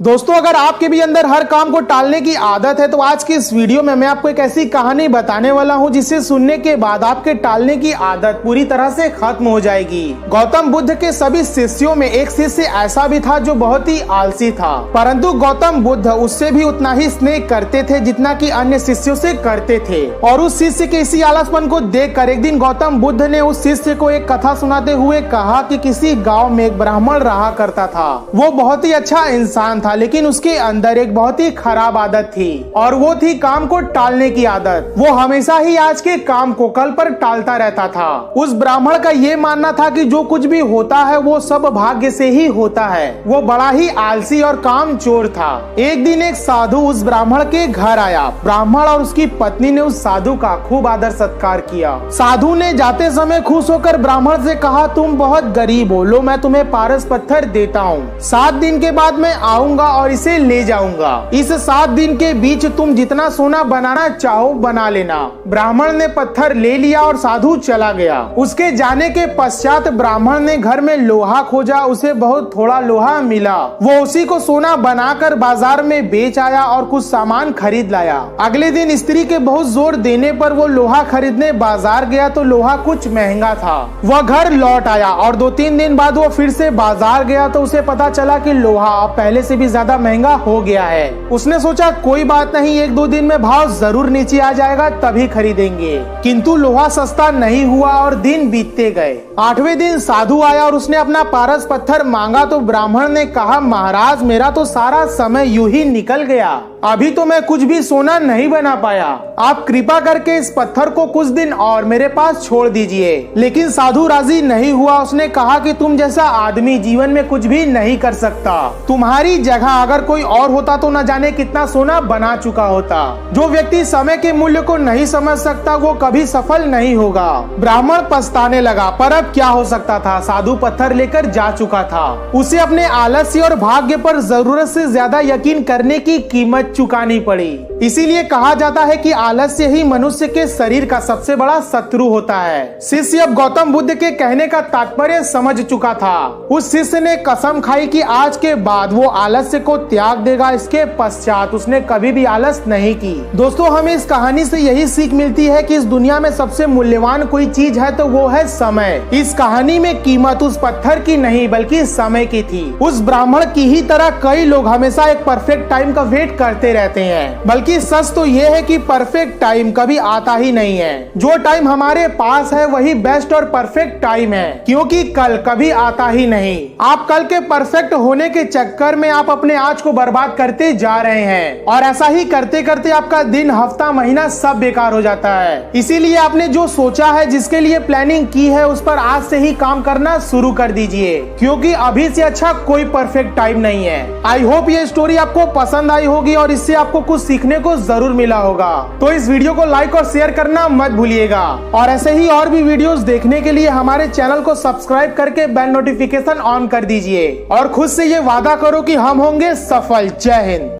दोस्तों, अगर आपके भी अंदर हर काम को टालने की आदत है तो आज की इस वीडियो में मैं आपको एक ऐसी कहानी बताने वाला हूं जिसे सुनने के बाद आपके टालने की आदत पूरी तरह से खत्म हो जाएगी। गौतम बुद्ध के सभी शिष्यों में एक शिष्य ऐसा भी था जो बहुत ही आलसी था, परंतु गौतम बुद्ध उससे भी उतना ही स्नेह करते थे जितना कि अन्य शिष्यों से करते थे। और उस शिष्य के इसी आलसपन को देखकर एक दिन गौतम बुद्ध ने उस शिष्य को एक कथा सुनाते हुए कहा कि किसी गाँव में एक ब्राह्मण रहा करता था। वो बहुत ही अच्छा इंसान था, लेकिन उसके अंदर एक बहुत ही खराब आदत थी और वो थी काम को टालने की आदत। वो हमेशा ही आज के काम को कल पर टालता रहता था। उस ब्राह्मण का ये मानना था कि जो कुछ भी होता है वो सब भाग्य से ही होता है। वो बड़ा ही आलसी और काम चोर था। एक दिन एक साधु उस ब्राह्मण के घर आया। ब्राह्मण और उसकी पत्नी ने उस साधु का खूब आदर सत्कार किया। साधु ने जाते समय खुश होकर ब्राह्मण से कहा, तुम बहुत गरीब हो, लो मैं तुम्हें पारस पत्थर देता हूँ। 7 दिन के बाद मैं आऊंगा और इसे ले जाऊंगा। इस 7 दिन के बीच तुम जितना सोना बनाना चाहो बना लेना। ब्राह्मण ने पत्थर ले लिया और साधु चला गया। उसके जाने के पश्चात ब्राह्मण ने घर में लोहा खोजा। उसे बहुत थोड़ा लोहा मिला। वो उसी को सोना बनाकर बाजार में बेच आया और कुछ सामान खरीद लाया। अगले दिन स्त्री के बहुत जोर देने पर वो लोहा खरीदने बाजार गया तो लोहा कुछ महंगा था। वह घर लौट आया और 2-3 दिन बाद वो फिर से बाजार गया तो उसे पता चला कि लोहा अब पहले से भी ज्यादा महंगा हो गया है। उसने सोचा कोई बात नहीं, 1-2 दिन में भाव जरूर नीचे आ जाएगा, तभी खरीदेंगे। किंतु लोहा सस्ता नहीं हुआ और दिन बीतते गए। 8वें दिन साधु आया और उसने अपना पारस पत्थर मांगा तो ब्राह्मण ने कहा, महाराज मेरा तो सारा समय यूं ही निकल गया, अभी तो मैं कुछ भी सोना नहीं बना पाया। आप कृपा करके इस पत्थर को कुछ दिन और मेरे पास छोड़ दीजिए। लेकिन साधु राजी नहीं हुआ। उसने कहा कि तुम जैसा आदमी जीवन में कुछ भी नहीं कर सकता। तुम्हारी जगह अगर कोई और होता तो न जाने कितना सोना बना चुका होता। जो व्यक्ति समय के मूल्य को नहीं समझ सकता वो कभी सफल नहीं होगा। ब्राह्मण पछताने लगा, पर अब क्या हो सकता था, साधु पत्थर लेकर जा चुका था। उसे अपने आलस्य और भाग्य पर जरूरत से ज्यादा यकीन करने की कीमत चुकानी पड़ी। इसीलिए कहा जाता है कि आलस्य ही मनुष्य के शरीर का सबसे बड़ा शत्रु होता है। शिष्य अब गौतम बुद्ध के कहने का तात्पर्य समझ चुका था। उस शिष्य ने कसम खाई कि आज के बाद वो आलस्य को त्याग देगा। इसके पश्चात उसने कभी भी आलस नहीं की। दोस्तों, हमें इस कहानी से यही सीख मिलती है कि इस दुनिया में सबसे मूल्यवान कोई चीज है तो वो है समय। इस कहानी में कीमत उस पत्थर की नहीं बल्कि समय की थी। उस ब्राह्मण की ही तरह कई लोग हमेशा एक परफेक्ट टाइम का वेट करते रहते हैं, बल्कि सच तो ये है कि परफेक्ट टाइम कभी आता ही नहीं है। जो टाइम हमारे पास है वही बेस्ट और परफेक्ट टाइम है, क्योंकि कल कभी आता ही नहीं। आप कल के परफेक्ट होने के चक्कर में आप अपने आज को बर्बाद करते जा रहे हैं और ऐसा ही करते करते आपका दिन, हफ्ता, महीना सब बेकार हो जाता है। इसीलिए आपने जो सोचा है, जिसके लिए प्लानिंग की है, उस पर आज से ही काम करना शुरू कर दीजिए, क्योंकि अभी से अच्छा कोई परफेक्ट टाइम नहीं है। आई होप ये स्टोरी आपको पसंद आई होगी और इससे आपको कुछ सीखने को जरूर मिला होगा। तो इस वीडियो को लाइक और शेयर करना मत भूलिएगा और ऐसे ही और भी वीडियोस देखने के लिए हमारे चैनल को सब्सक्राइब करके बेल नोटिफिकेशन ऑन कर दीजिए और खुद से ये वादा करो कि हम होंगे सफल। जय हिंद।